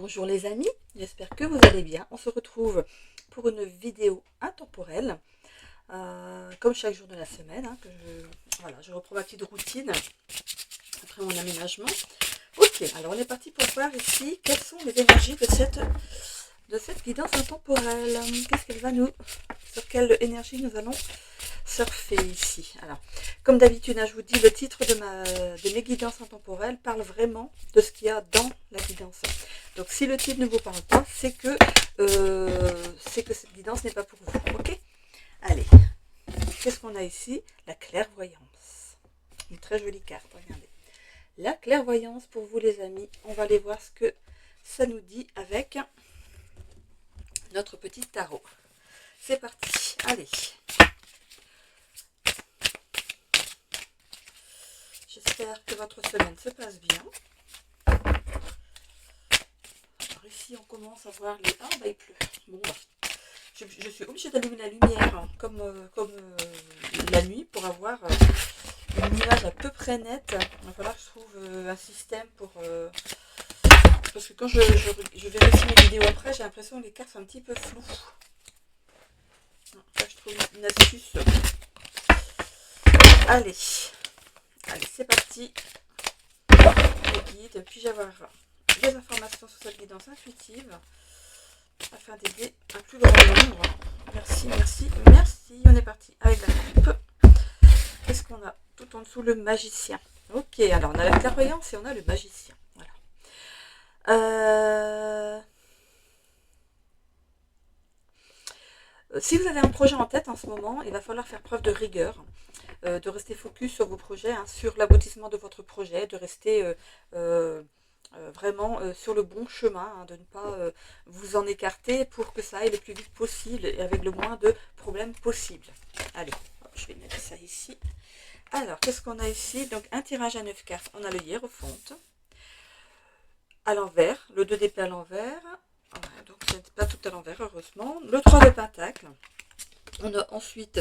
Bonjour les amis, j'espère que vous allez bien. On se retrouve pour une vidéo intemporelle, comme chaque jour de la semaine. Voilà, je reprends ma petite routine après mon aménagement. Ok, alors on est parti pour voir ici quelles sont les énergies de cette guidance intemporelle. Qu'est-ce qu'elle va sur quelle énergie nous allons surfer ici. Alors, comme d'habitude, je vous dis, le titre de mes guidances intemporelles parle vraiment de ce qu'il y a dans la guidance. Donc, si le titre ne vous parle pas, c'est que cette guidance n'est pas pour vous. Ok? Allez, qu'est-ce qu'on a ici? La clairvoyance. Une très jolie carte, regardez. La clairvoyance pour vous les amis. On va aller voir ce que ça nous dit avec notre petit tarot. C'est parti, allez. J'espère que votre semaine se passe bien. Alors ici, on commence à voir les... Ah, bah il pleut. Bon, je suis obligée d'allumer la lumière, hein, comme la nuit, pour avoir une image à peu près nette. Il va falloir que je trouve un système pour... parce que quand je vérifie mes vidéos après, j'ai l'impression que les cartes sont un petit peu floues. Là, je trouve une astuce. Allez, c'est parti. Les guides, puis-je avoir des informations sur cette guidance intuitive afin d'aider un plus grand nombre. Merci, merci, merci. On est parti avec la coupe. Qu'est-ce qu'on a tout en dessous? Le magicien. Ok, alors on a la clairvoyance et on a le magicien. Voilà. Si vous avez un projet en tête en ce moment, il va falloir faire preuve de rigueur, de rester focus sur vos projets, sur l'aboutissement de votre projet, de rester vraiment sur le bon chemin, de ne pas vous en écarter pour que ça aille le plus vite possible et avec le moins de problèmes possibles. Allez, je vais mettre ça ici. Alors, qu'est-ce qu'on a ici? Donc, un tirage à 9 cartes. On a le hiérophante à l'envers, le 2 d'épée à l'envers. Voilà, donc, c'est pas tout à l'envers, heureusement. Le 3 de pentacle. On a ensuite...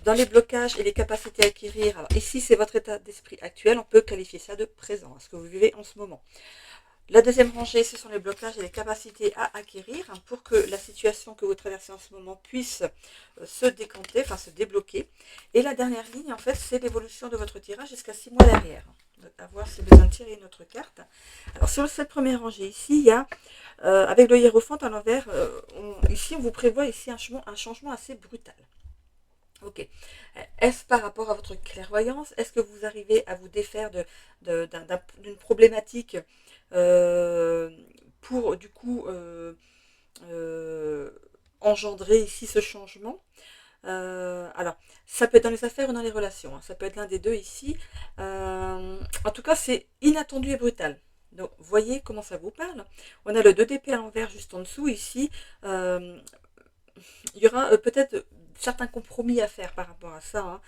dans les blocages et les capacités à acquérir, alors ici c'est votre état d'esprit actuel, on peut qualifier ça de présent, ce que vous vivez en ce moment. La deuxième rangée, ce sont les blocages et les capacités à acquérir pour que la situation que vous traversez en ce moment puisse se décanter, enfin se débloquer. Et la dernière ligne, en fait, c'est l'évolution de votre tirage jusqu'à 6 mois derrière. À voir si besoin de tirer une autre carte. Alors sur cette première rangée, ici, il y a, avec le hiérophante à l'envers, ici on vous prévoit ici un changement assez brutal. Ok. Est-ce par rapport à votre clairvoyance? Est-ce que vous arrivez à vous défaire d'une problématique pour du coup engendrer ici ce changement? Alors, ça peut être dans les affaires ou dans les relations. Ça peut être l'un des deux ici. En tout cas, c'est inattendu et brutal. Donc, voyez comment ça vous parle. On a le 2 d'épée à l'envers juste en dessous ici. Il y aura peut-être certains compromis à faire par rapport à ça.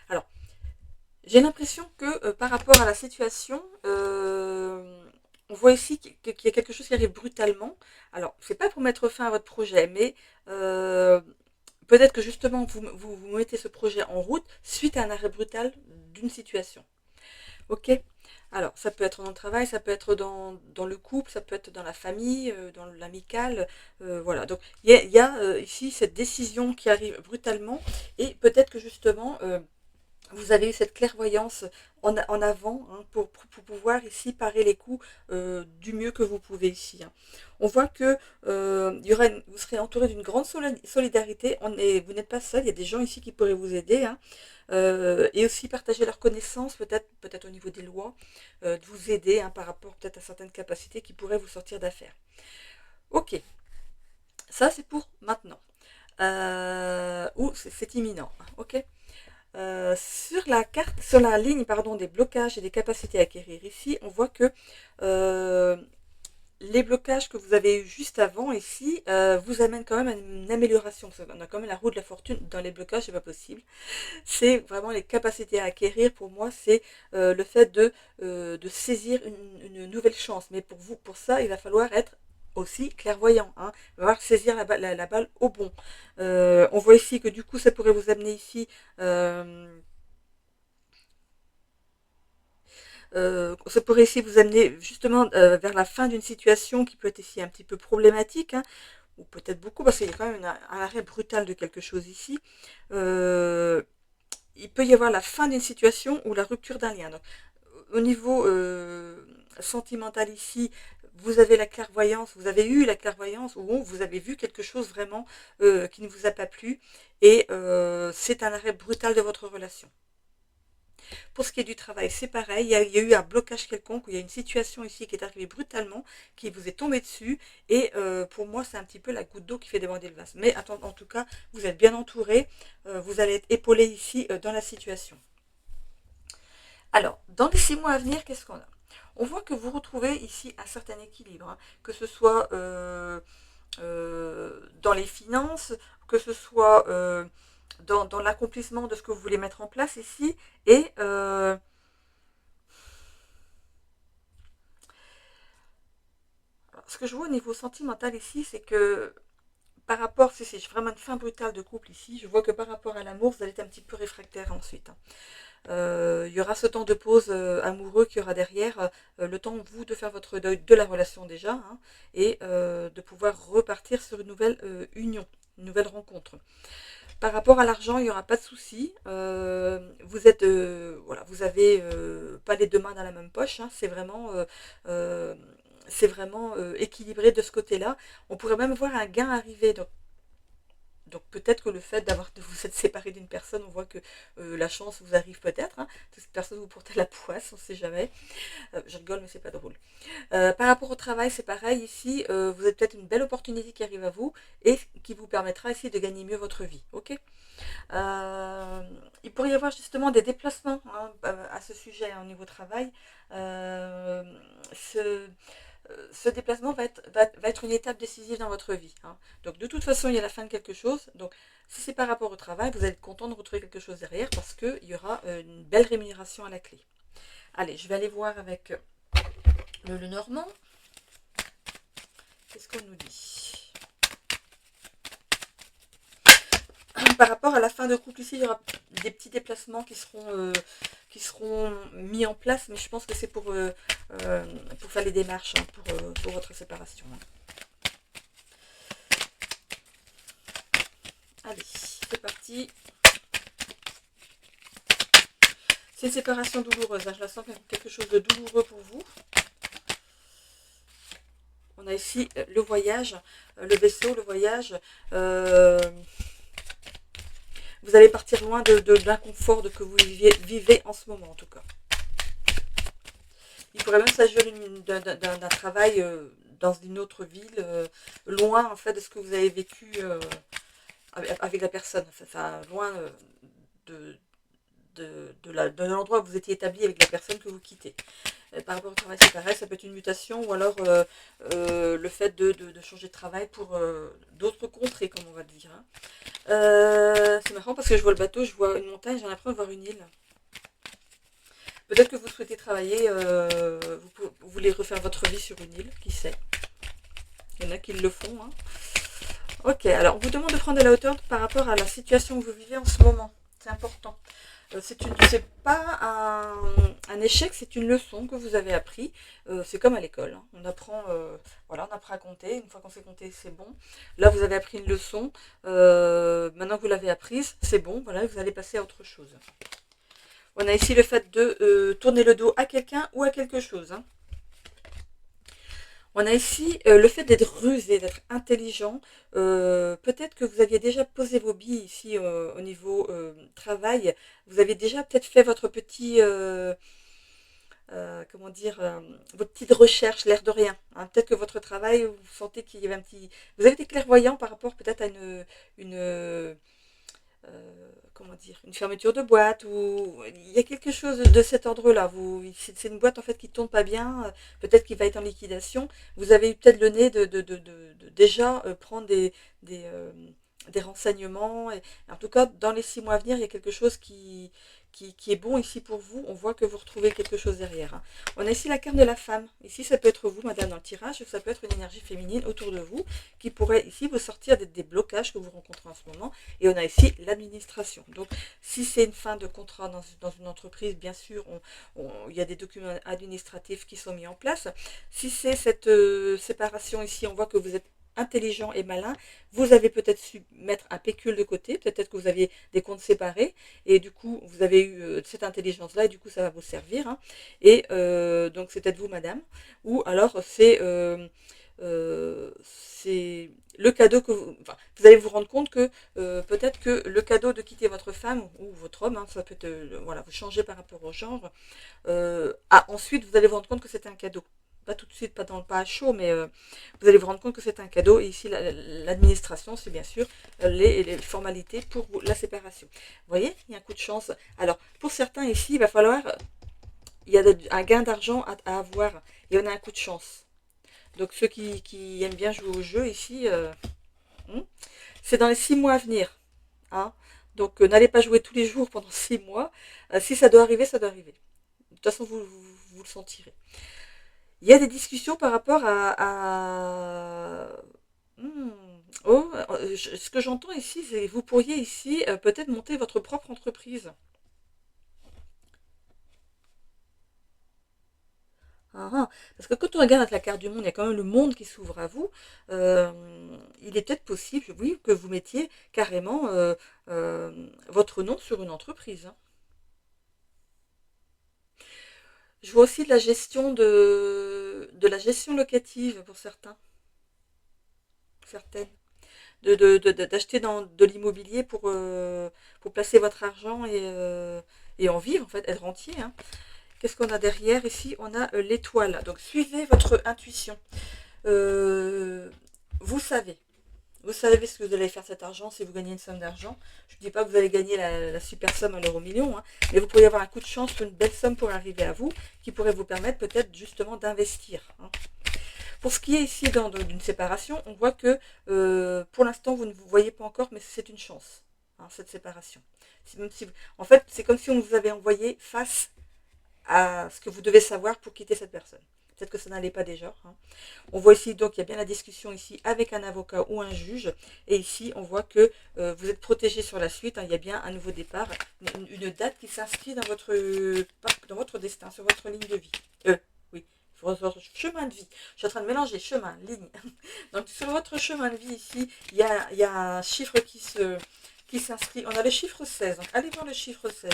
Alors, j'ai l'impression que par rapport à la situation, on voit ici qu'il y a quelque chose qui arrive brutalement. Alors, c'est pas pour mettre fin à votre projet, mais peut-être que justement vous mettez ce projet en route suite à un arrêt brutal d'une situation. Ok? Alors, ça peut être dans le travail, ça peut être dans le couple, ça peut être dans la famille, dans l'amical. Voilà, donc il y a ici cette décision qui arrive brutalement et peut-être que justement, vous avez eu cette clairvoyance en avant pour pouvoir ici parer les coups du mieux que vous pouvez ici. On voit que vous serez entouré d'une grande solidarité. Vous n'êtes pas seul, il y a des gens ici qui pourraient vous aider. Et aussi partager leurs connaissances, peut-être au niveau des lois, de vous aider par rapport peut-être à certaines capacités qui pourraient vous sortir d'affaires. Ok, ça c'est pour maintenant. Ou c'est imminent. Ok. Sur la ligne des blocages et des capacités à acquérir ici, on voit que les blocages que vous avez eu juste avant ici vous amènent quand même à une amélioration. On a quand même la roue de la fortune dans les blocages, c'est pas possible. C'est vraiment les capacités à acquérir. Pour moi, c'est le fait de saisir une nouvelle chance. Mais pour ça, il va falloir être aussi clairvoyant. Il va falloir saisir la balle au bon. On voit ici que du coup, ça pourrait vous amener ici Ça pourrait ici vous amener justement vers la fin d'une situation qui peut être ici un petit peu problématique, hein, ou peut-être beaucoup, parce qu'il y a quand même un arrêt brutal de quelque chose ici. Euh, il peut y avoir la fin d'une situation ou la rupture d'un lien. Donc, au niveau sentimental ici, vous avez la clairvoyance, vous avez eu la clairvoyance, ou vous avez vu quelque chose vraiment qui ne vous a pas plu, et c'est un arrêt brutal de votre relation. Pour ce qui est du travail, c'est pareil, il y a eu un blocage quelconque, où il y a une situation ici qui est arrivée brutalement, qui vous est tombée dessus, et pour moi c'est un petit peu la goutte d'eau qui fait déborder le vase. Mais attends, en tout cas, vous êtes bien entouré, vous allez être épaulé ici dans la situation. Alors, dans les 6 mois à venir, qu'est-ce qu'on a? On voit que vous retrouvez ici un certain équilibre, hein, que ce soit dans les finances, que ce soit dans l'accomplissement de ce que vous voulez mettre en place ici, et ce que je vois au niveau sentimental ici, c'est que par rapport, c'est vraiment une fin brutale de couple ici, je vois que par rapport à l'amour, vous allez être un petit peu réfractaire ensuite, hein. Il y aura ce temps de pause amoureux qu'il y aura derrière, le temps vous de faire votre deuil de la relation déjà, hein, et de pouvoir repartir sur une nouvelle union, une nouvelle rencontre. Par rapport à l'argent, il n'y aura pas de souci. Vous êtes, voilà, vous avez pas les deux mains dans la même poche, hein, euh, c'est vraiment équilibré de ce côté-là. On pourrait même voir un gain arriver. Donc peut-être que le fait de vous être séparé d'une personne, on voit que la chance vous arrive peut-être, hein, que cette personne vous portait la poisse, on ne sait jamais. Je rigole, mais c'est pas drôle. Par rapport au travail, c'est pareil ici, vous avez peut-être une belle opportunité qui arrive à vous et qui vous permettra ici de gagner mieux votre vie. Ok. Il pourrait y avoir justement des déplacements, hein, à ce sujet, hein, au niveau travail. Euh, ce, ce déplacement va être une étape décisive dans votre vie, hein. Donc de toute façon, il y a la fin de quelque chose. Donc si c'est par rapport au travail, vous allez être content de retrouver quelque chose derrière parce qu'il y aura une belle rémunération à la clé. Allez, je vais aller voir avec le Normand. Qu'est-ce qu'on nous dit? Par rapport à la fin de couple ici, il y aura des petits déplacements qui seront mis en place, mais je pense que c'est pour faire les démarches, hein, pour votre séparation. Allez, c'est parti. C'est une séparation douloureuse, hein. Je la sens quelque chose de douloureux pour vous. On a ici le voyage, le vaisseau, le voyage. Vous allez partir loin de l'inconfort que vous vivez en ce moment, en tout cas. Il pourrait même s'agir d'un travail dans une autre ville, loin en fait de ce que vous avez vécu avec la personne. Enfin, loin de l'endroit où vous étiez établi avec la personne que vous quittez. Par rapport au travail, c'est pareil, ça peut être une mutation ou alors le fait de changer de travail pour d'autres contrées, comme on va le dire, hein. C'est marrant parce que je vois le bateau, je vois une montagne, j'ai l'impression de voir une île. Peut-être que vous souhaitez travailler, vous voulez refaire votre vie sur une île, qui sait. Il y en a qui le font, hein. Ok, alors on vous demande de prendre de la hauteur par rapport à la situation que vous vivez en ce moment. C'est important. C'est pas un échec, c'est une leçon que vous avez appris. C'est comme à l'école, hein. On apprend, voilà, on apprend à compter. Une fois qu'on sait compter, c'est bon. Là, vous avez appris une leçon. Maintenant que vous l'avez apprise, c'est bon. Voilà, vous allez passer à autre chose. On a ici le fait de tourner le dos à quelqu'un ou à quelque chose, hein. On a ici le fait d'être rusé, d'être intelligent. Peut-être que vous aviez déjà posé vos billes ici au niveau travail. Vous avez déjà peut-être fait votre petit, comment dire, votre petite recherche, l'air de rien, hein. Peut-être que votre travail, vous sentez qu'il y avait un petit... Vous avez été clairvoyant par rapport peut-être à comment dire, une fermeture de boîte, ou il y a quelque chose de cet ordre-là. C'est une boîte en fait qui ne tourne pas bien, peut-être qu'il va être en liquidation. Vous avez eu peut-être le nez de déjà prendre des renseignements. Et, en tout cas, dans les 6 mois à venir, il y a quelque chose qui est bon ici pour vous. On voit que vous retrouvez quelque chose derrière. Hein. On a ici la carte de la femme. Ici, ça peut être vous, madame, dans le tirage, ça peut être une énergie féminine autour de vous qui pourrait ici vous sortir des blocages que vous rencontrez en ce moment. Et on a ici l'administration. Donc, si c'est une fin de contrat dans une entreprise, bien sûr, il y a des documents administratifs qui sont mis en place. Si c'est cette séparation ici, on voit que vous êtes intelligent et malin, vous avez peut-être su mettre un pécule de côté, peut-être que vous aviez des comptes séparés, et du coup, vous avez eu cette intelligence-là, et du coup, ça va vous servir. Hein. Et donc, c'est peut-être vous, madame, ou alors c'est le cadeau que vous... Enfin, vous allez vous rendre compte que peut-être que le cadeau de quitter votre femme ou votre homme, hein, ça peut être, voilà, vous changez par rapport au genre, ensuite, vous allez vous rendre compte que c'est un cadeau. Pas tout de suite, pas à chaud, mais vous allez vous rendre compte que c'est un cadeau. Et ici, l'administration, c'est bien sûr les formalités pour la séparation. Vous voyez, il y a un coup de chance. Alors, pour certains ici, il va falloir, il y a un gain d'argent à avoir et on a un coup de chance. Donc, ceux qui aiment bien jouer au jeu ici, c'est dans les 6 mois à venir. Hein. Donc, n'allez pas jouer tous les jours pendant 6 mois. Si ça doit arriver, ça doit arriver. De toute façon, vous le sentirez. Il y a des discussions par rapport Oh, ce que j'entends ici, c'est que vous pourriez ici peut-être monter votre propre entreprise. Parce que quand on regarde la carte du monde, il y a quand même le monde qui s'ouvre à vous. Il est peut-être possible, oui, que vous mettiez carrément votre nom sur une entreprise. Hein. Je vois aussi de la gestion de la gestion locative pour certaines. D'acheter de l'immobilier pour placer votre argent et en vivre, en fait, être rentier. Hein. Qu'est-ce qu'on a derrière ici? On a l'étoile. Donc, suivez votre intuition. Vous savez. Vous savez ce que vous allez faire cet argent si vous gagnez une somme d'argent. Je ne dis pas que vous allez gagner la super somme à l'euro million, hein, mais vous pourriez avoir un coup de chance, une belle somme pour arriver à vous, qui pourrait vous permettre peut-être justement d'investir. Hein. Pour ce qui est ici d'une séparation, on voit que pour l'instant, vous ne vous voyez pas encore, mais c'est une chance, hein, cette séparation. En fait, c'est comme si on vous avait envoyé face à ce que vous devez savoir pour quitter cette personne. Peut-être que ça n'allait pas déjà. Hein. On voit ici, donc, il y a bien la discussion ici avec un avocat ou un juge. Et ici, on voit que vous êtes protégé sur la suite. Hein, il y a bien un nouveau départ, une date qui s'inscrit dans votre destin, sur votre ligne de vie. Oui, sur votre chemin de vie. Je suis en train de mélanger chemin, ligne. Donc, sur votre chemin de vie ici, il y a un chiffre qui s'inscrit. On a le chiffre 16. Donc, allez voir le chiffre 16.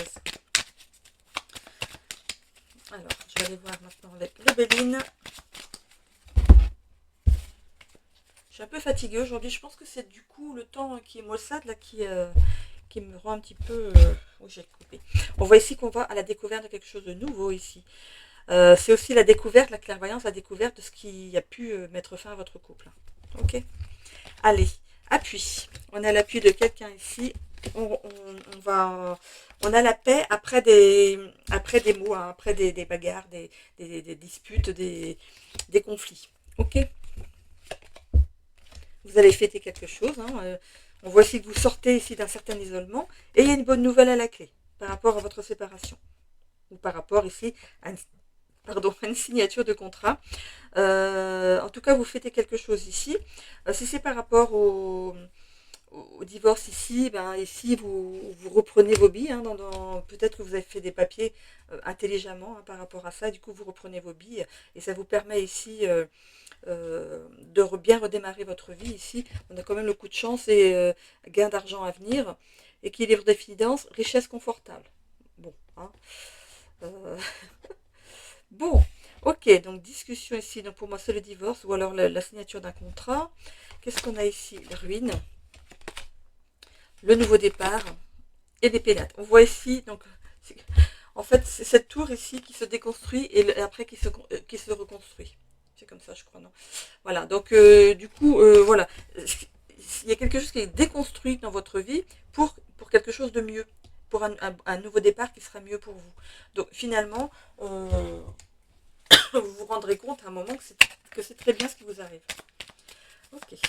Alors, je vais aller voir maintenant avec le Béline. Je suis un peu fatiguée aujourd'hui. Je pense que c'est du coup le temps qui est maussade, là, qui me rend un petit peu... Oh, j'ai coupé. On voit ici qu'on va à la découverte de quelque chose de nouveau ici. C'est aussi la découverte, la clairvoyance, la découverte de ce qui a pu mettre fin à votre couple. Ok. Allez, appui. On a l'appui de quelqu'un ici. On a la paix après des mots, hein, après des bagarres, des disputes, des conflits. Ok. Vous allez fêter quelque chose. Hein, on voit ici que vous sortez ici d'un certain isolement. Et il y a une bonne nouvelle à la clé par rapport à votre séparation. Ou par rapport ici à une signature de contrat. En tout cas, vous fêtez quelque chose ici. Si c'est par rapport au divorce ici, ici vous reprenez vos billes. Hein, peut-être que vous avez fait des papiers intelligemment hein, par rapport à ça. Du coup, vous reprenez vos billes et ça vous permet ici de bien redémarrer votre vie. Ici, on a quand même le coup de chance et gain d'argent à venir, équilibre des finances, richesse confortable. Bon, hein. Bon, ok, donc discussion ici. Donc pour moi, c'est le divorce ou alors la signature d'un contrat. Qu'est-ce qu'on a ici? La ruine. Le nouveau départ et les pénates. On voit ici, donc, en fait, c'est cette tour ici qui se déconstruit et après qui se reconstruit. C'est comme ça, je crois, non? Voilà, donc, du coup, voilà. Il y a quelque chose qui est déconstruit dans votre vie pour quelque chose de mieux, pour un nouveau départ qui sera mieux pour vous. Donc, finalement, vous vous rendrez compte à un moment que c'est très bien ce qui vous arrive. Ok.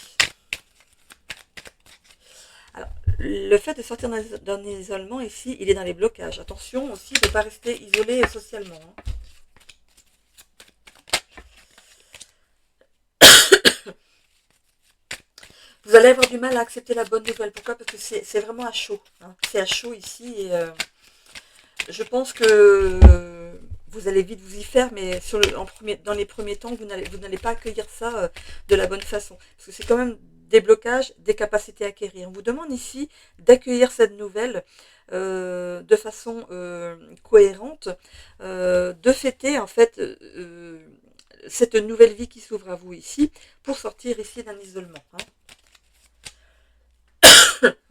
Alors, Le fait de sortir d'un isolement ici, il est dans les blocages. Attention aussi de ne pas rester isolé socialement, hein. Vous allez avoir du mal à accepter la bonne nouvelle. Pourquoi? Parce que c'est vraiment à chaud, hein. C'est à chaud ici et je pense que vous allez vite vous y faire, mais dans les premiers temps, vous n'allez pas accueillir ça de la bonne façon. Parce que c'est quand même des blocages, des capacités à acquérir. On vous demande ici d'accueillir cette nouvelle de façon cohérente, de fêter en fait cette nouvelle vie qui s'ouvre à vous ici, pour sortir ici d'un isolement, hein.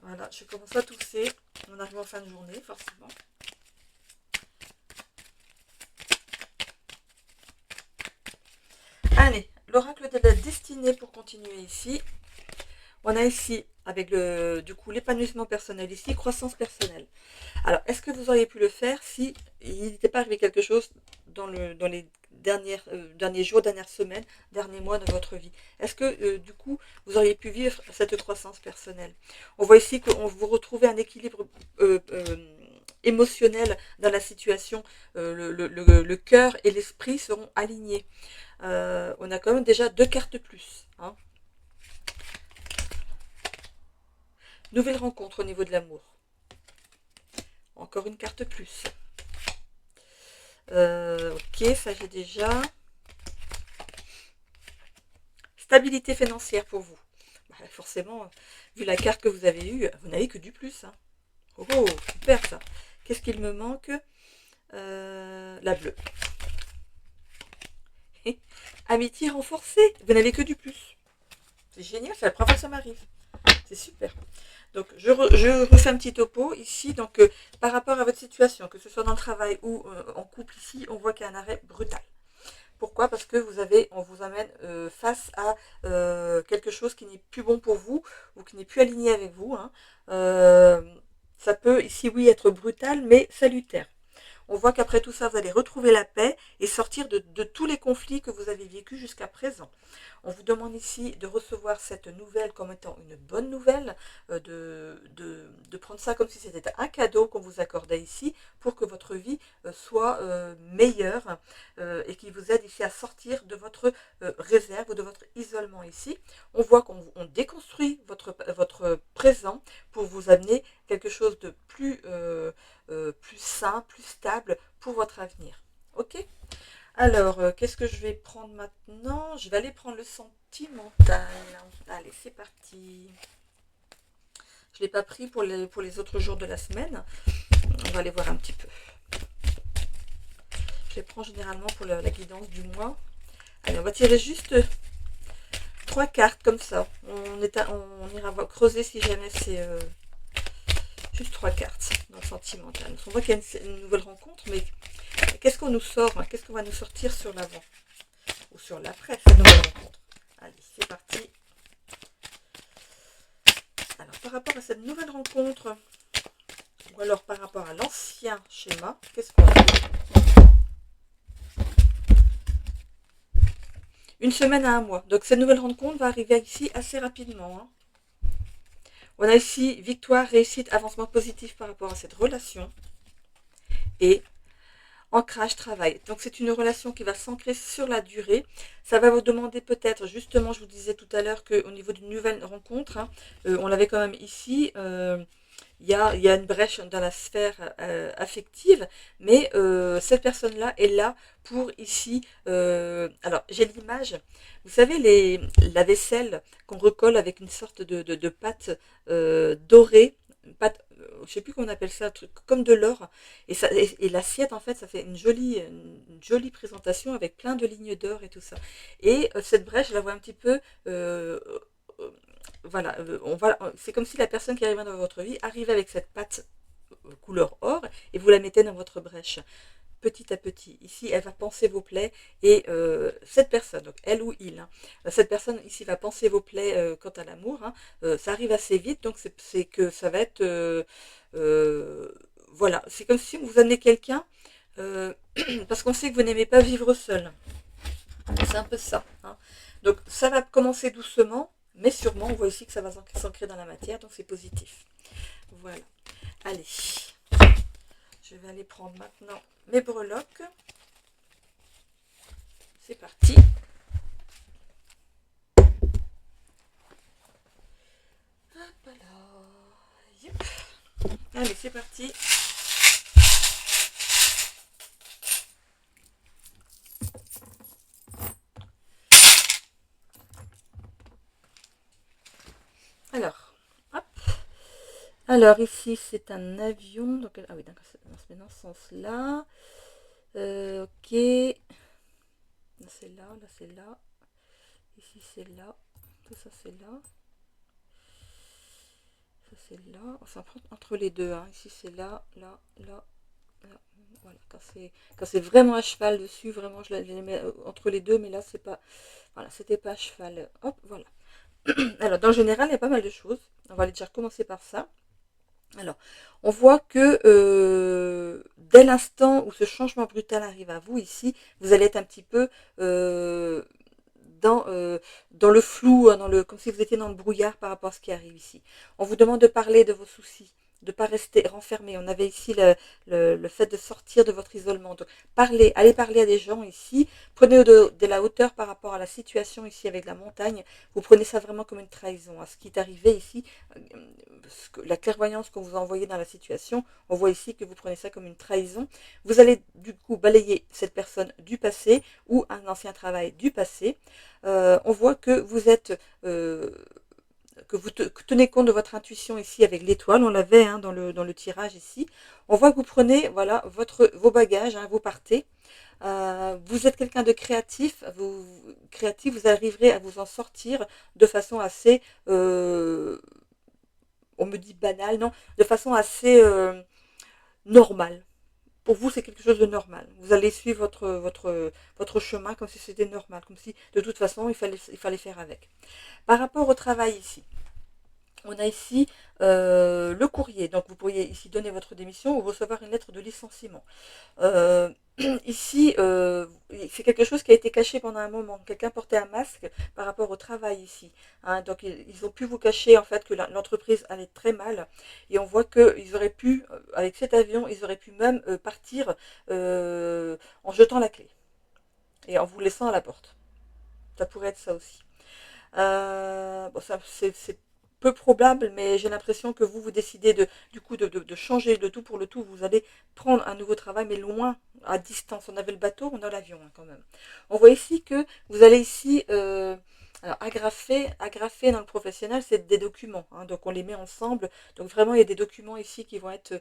Voilà, je commence à tousser. On arrive en fin de journée, forcément. Allez, l'oracle de la destinée pour continuer ici. On a ici, avec du coup l'épanouissement personnel ici, croissance personnelle. Alors, est-ce que vous auriez pu le faire si il n'était pas arrivé quelque chose dans les derniers jours, dernières semaines, derniers mois de votre vie? Est-ce que du coup, vous auriez pu vivre cette croissance personnelle? On voit ici qu'on vous retrouvez un équilibre émotionnel dans la situation. Le cœur et l'esprit seront alignés. On a quand même déjà 2 cartes plus, hein. Nouvelle rencontre au niveau de l'amour. Encore une carte plus. Ok, ça j'ai déjà. Stabilité financière pour vous. Bah, forcément, vu la carte que vous avez eue, vous n'avez que du plus, hein. Oh, super ça. Qu'est-ce qu'il me manque? La bleue. Amitié renforcée. Vous n'avez que du plus. C'est génial, c'est la première fois que ça m'arrive. C'est super. Donc, je refais un petit topo ici. Donc, par rapport à votre situation, que ce soit dans le travail ou en couple ici, on voit qu'il y a un arrêt brutal. Pourquoi? Parce que on vous amène face à quelque chose qui n'est plus bon pour vous ou qui n'est plus aligné avec vous, hein. Ça peut ici, oui, être brutal, mais salutaire. On voit qu'après tout ça, vous allez retrouver la paix et sortir de tous les conflits que vous avez vécus jusqu'à présent. On vous demande ici de recevoir cette nouvelle comme étant une bonne nouvelle, de prendre ça comme si c'était un cadeau qu'on vous accordait ici pour que votre vie soit meilleure et qui vous aide ici à sortir de votre réserve ou de votre isolement ici. On voit qu'on déconstruit votre présent pour vous amener quelque chose de plus sain, plus stable pour votre avenir. Ok? Alors, qu'est-ce que je vais prendre maintenant? Je vais aller prendre le sentimental. Allez, c'est parti. Je ne l'ai pas pris pour les autres jours de la semaine. On va aller voir un petit peu. Je les prends généralement pour la guidance du mois. Allez, on va tirer juste 3 cartes comme ça. On ira creuser si jamais c'est juste 3 cartes dans le sentimental. On voit qu'il y a une nouvelle rencontre, mais qu'est-ce qu'on nous sort, hein? Qu'est-ce qu'on va nous sortir sur l'avant ou sur l'après cette nouvelle rencontre? Allez, c'est parti. Alors, par rapport à cette nouvelle rencontre, ou alors par rapport à l'ancien schéma, qu'est-ce qu'on a? Une semaine à un mois. Donc, cette nouvelle rencontre va arriver ici assez rapidement, hein. On a ici victoire, réussite, avancement positif par rapport à cette relation. Et ancrage, travail. Donc c'est une relation qui va s'ancrer sur la durée. Ça va vous demander peut-être, justement, je vous disais tout à l'heure qu'au niveau d'une nouvelle rencontre, hein, on l'avait quand même ici, il y a une brèche dans la sphère affective, mais cette personne-là est là pour ici. Alors, j'ai l'image, vous savez, la vaisselle qu'on recolle avec une sorte de pâte dorée, pâte, je ne sais plus comment on appelle ça, un truc comme de l'or, et l'assiette, en fait, ça fait une jolie présentation avec plein de lignes d'or et tout ça. Et cette brèche, je la vois un petit peu... voilà, c'est comme si la personne qui arrive dans votre vie arrive avec cette pâte couleur or et vous la mettez dans votre brèche. Petit à petit, ici, elle va panser vos plaies et cette personne, donc elle ou il, hein, cette personne ici va panser vos plaies quant à l'amour, hein, ça arrive assez vite, donc c'est que ça va être, voilà, c'est comme si vous amenez quelqu'un parce qu'on sait que vous n'aimez pas vivre seul. C'est un peu ça, hein. Donc ça va commencer doucement, Mais sûrement, on voit ici que ça va s'ancrer dans la matière, donc c'est positif. Voilà. Allez, je vais aller prendre maintenant mes breloques. C'est parti. Hop là. Yep. Allez, c'est parti. Alors, hop. Alors ici c'est un avion. Donc, ah oui, d'accord, c'est dans ce sens-là. Ok. Là c'est là, là c'est là. Ici c'est là. Tout ça c'est là. Ça c'est là. Enfin entre les deux. Hein. Ici c'est là, là, là. Là. Voilà, quand c'est vraiment à cheval dessus, vraiment je les mets entre les deux, mais là c'est pas, voilà, c'était pas à cheval. Hop, voilà. Alors dans le général, il y a pas mal de choses. On va aller déjà commencer par ça. Alors, on voit que dès l'instant où ce changement brutal arrive à vous ici, vous allez être un petit peu dans, euh, dans le flou, hein, comme si vous étiez dans le brouillard par rapport à ce qui arrive ici. On vous demande de parler de vos soucis, de ne pas rester renfermé. On avait ici le fait de sortir de votre isolement. Donc, allez parler à des gens ici. Prenez de la hauteur par rapport à la situation ici avec la montagne. Vous prenez ça vraiment comme une trahison. À ce qui est arrivé ici, la clairvoyance qu'on vous a envoyée dans la situation, on voit ici que vous prenez ça comme une trahison. Vous allez du coup balayer cette personne du passé ou un ancien travail du passé. On voit que vous êtes... que vous tenez compte de votre intuition ici avec l'étoile, on l'avait hein, dans le tirage ici. On voit que vous prenez voilà, vos bagages, hein, vous partez. Vous êtes quelqu'un de créatif, vous arriverez à vous en sortir de façon assez, on me dit banale, non, de façon assez normale. Pour vous, c'est quelque chose de normal. Vous allez suivre votre chemin comme si c'était normal, comme si de toute façon il fallait faire avec. Par rapport au travail ici, on a ici le courrier. Donc vous pourriez ici donner votre démission ou recevoir une lettre de licenciement. Euh, ici, c'est quelque chose qui a été caché pendant un moment. Quelqu'un portait un masque par rapport au travail ici. Hein, donc ils ont pu vous cacher en fait que l'entreprise allait très mal. Et on voit qu'ils auraient pu, avec cet avion, ils auraient pu même partir en jetant la clé et en vous laissant à la porte. Ça pourrait être ça aussi. Bon, ça, c'est peu probable, mais j'ai l'impression que vous décidez du coup de changer le tout pour le tout. Vous allez prendre un nouveau travail, mais loin, à distance. On avait le bateau, on a l'avion hein, quand même. On voit ici que vous allez ici alors, agrafer dans le professionnel, c'est des documents. Hein, donc on les met ensemble. Donc vraiment, il y a des documents ici qui vont être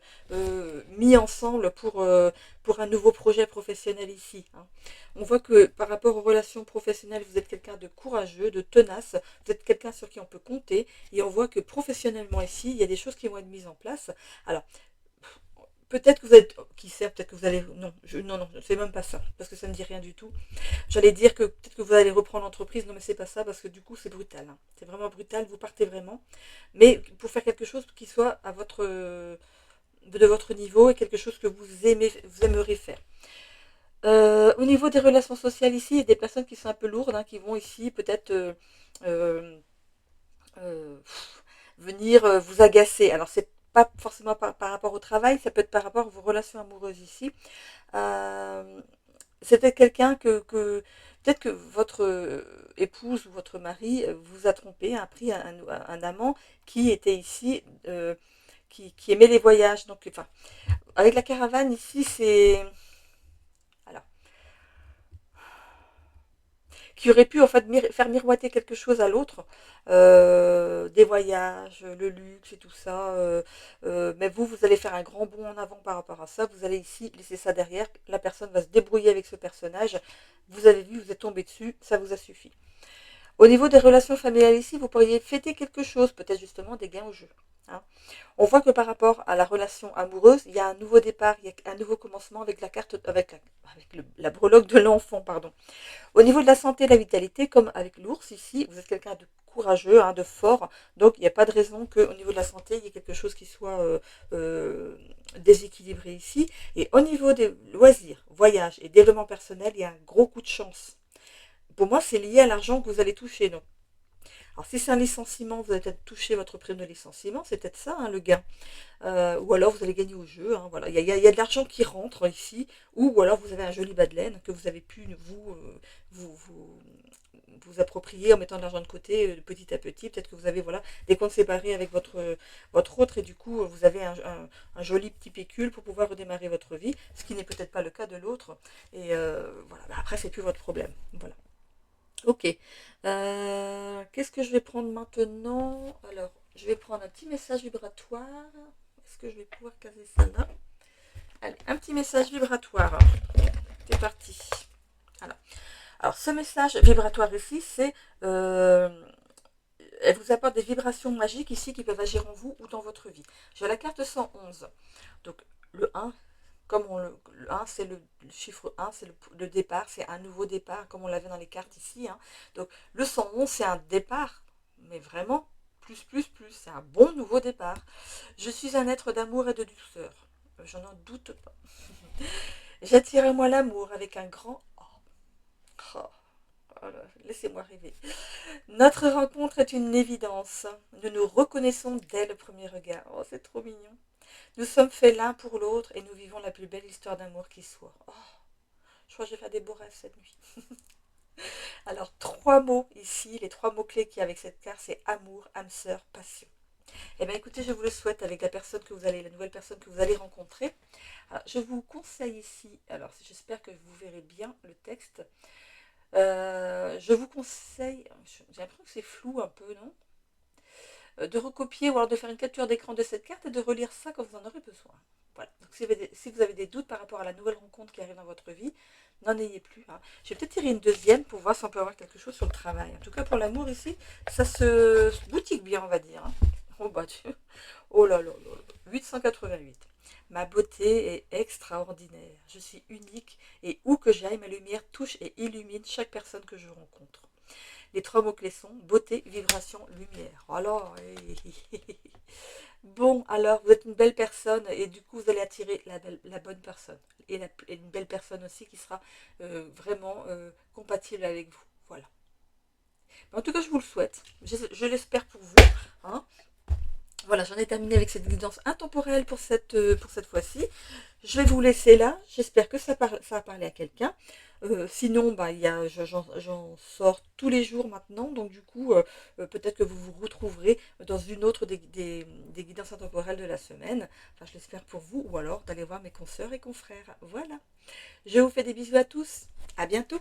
mis ensemble pour un nouveau projet professionnel ici. Hein. On voit que par rapport aux relations professionnelles, vous êtes quelqu'un de courageux, de tenace, vous êtes quelqu'un sur qui on peut compter, et on voit que professionnellement ici, il y a des choses qui vont être mises en place. Alors, peut-être que vous êtes, qui sait, peut-être que vous allez, non, c'est même pas ça, parce que ça ne me dit rien du tout. J'allais dire que peut-être que vous allez reprendre l'entreprise, non mais c'est pas ça, parce que du coup c'est brutal, hein. C'est vraiment brutal, vous partez vraiment, mais pour faire quelque chose qui soit à de votre niveau et quelque chose que vous aimeriez faire. Au niveau des relations sociales ici, il y a des personnes qui sont un peu lourdes, hein, qui vont ici peut-être euh, euh, venir vous agacer. Alors c'est pas forcément par rapport au travail, ça peut être par rapport à vos relations amoureuses ici. Euh, c'est peut-être quelqu'un peut-être que votre épouse ou votre mari vous a trompé, a pris un amant qui était ici, qui aimait les voyages. Donc, enfin, avec la caravane ici, c'est alors qui aurait pu en fait faire miroiter quelque chose à l'autre, des voyages, le luxe et tout ça. Mais vous allez faire un grand bond en avant par rapport à ça. Vous allez ici laisser ça derrière. La personne va se débrouiller avec ce personnage. Vous avez vu, vous êtes tombé dessus, ça vous a suffi. Au niveau des relations familiales ici, vous pourriez fêter quelque chose, peut-être justement des gains au jeu. Hein. On voit que par rapport à la relation amoureuse, il y a un nouveau départ, il y a un nouveau commencement avec la carte, avec la breloque de l'enfant, pardon. Au niveau de la santé et de la vitalité, comme avec l'ours ici, vous êtes quelqu'un de courageux, hein, de fort, donc il n'y a pas de raison qu'au niveau de la santé, il y ait quelque chose qui soit déséquilibré ici. Et au niveau des loisirs, voyages et développement personnel, il y a un gros coup de chance. Pour moi, c'est lié à l'argent que vous allez toucher. Donc, Alors si c'est un licenciement, vous allez peut-être toucher votre prime de licenciement, c'est peut-être ça hein, le gain. Ou alors vous allez gagner au jeu, hein, voilà. Il y a de l'argent qui rentre ici, ou alors vous avez un joli bas de laine que vous avez pu vous, vous, vous approprier en mettant de l'argent de côté petit à petit. Peut-être que vous avez voilà, des comptes séparés avec votre autre et du coup vous avez un joli petit pécule pour pouvoir redémarrer votre vie, ce qui n'est peut-être pas le cas de l'autre. Et voilà, après c'est plus votre problème. Voilà. Ok. Qu'est-ce que je vais prendre maintenant? Alors, je vais prendre un petit message vibratoire. Est-ce que je vais pouvoir caser ça là? Allez, un petit message vibratoire. C'est parti. Voilà. Alors, ce message vibratoire ici, c'est... elle vous apporte des vibrations magiques ici qui peuvent agir en vous ou dans votre vie. J'ai la carte 111. Donc, le 1, comme le 1, c'est le chiffre 1, c'est le départ, c'est un nouveau départ, comme on l'avait dans les cartes ici. Hein. Donc, le 111, c'est un départ, mais vraiment, plus, c'est un bon nouveau départ. Je suis un être d'amour et de douceur. Je n'en doute pas. J'attire à moi l'amour avec un grand Oh. Oh là, laissez-moi rêver. Notre rencontre est une évidence. Nous nous reconnaissons dès le premier regard. Oh, c'est trop mignon. Nous sommes faits l'un pour l'autre et nous vivons la plus belle histoire d'amour qui soit. Oh, je crois que je vais faire des beaux rêves cette nuit. Alors, 3 mots ici, les 3 mots-clés qu'il y a avec cette carte, c'est amour, âme sœur, passion. Eh bien, écoutez, je vous le souhaite avec la nouvelle personne que vous allez rencontrer. Alors, je vous conseille ici, alors j'espère que vous verrez bien le texte. Je vous conseille, j'ai l'impression que c'est flou un peu, non? De recopier ou alors de faire une capture d'écran de cette carte et de relire ça quand vous en aurez besoin. Voilà. Donc, si vous avez des doutes par rapport à la nouvelle rencontre qui arrive dans votre vie, n'en ayez plus. Hein. Je vais peut-être tirer une deuxième pour voir si on peut avoir quelque chose sur le travail. En tout cas, pour l'amour ici, ça se boutique bien, on va dire. Hein. Oh bah Dieu. Oh là là là là. 888. Ma beauté est extraordinaire. Je suis unique et où que j'aille, ma lumière touche et illumine chaque personne que je rencontre. Les 3 mots-clés sont beauté, vibration, lumière. Alors, bon, alors, vous êtes une belle personne et du coup, vous allez attirer la bonne personne. Et une belle personne aussi qui sera vraiment compatible avec vous. Voilà. En tout cas, je vous le souhaite. Je l'espère pour vous. Hein. Voilà, j'en ai terminé avec cette guidance intemporelle pour cette fois-ci. Je vais vous laisser là. J'espère que ça a parlé à quelqu'un. Sinon, bah, j'en sors tous les jours maintenant. Donc, du coup, peut-être que vous vous retrouverez dans une autre des guidances intemporelles de la semaine. Enfin, je l'espère pour vous. Ou alors d'aller voir mes consoeurs et confrères. Voilà. Je vous fais des bisous à tous. À bientôt.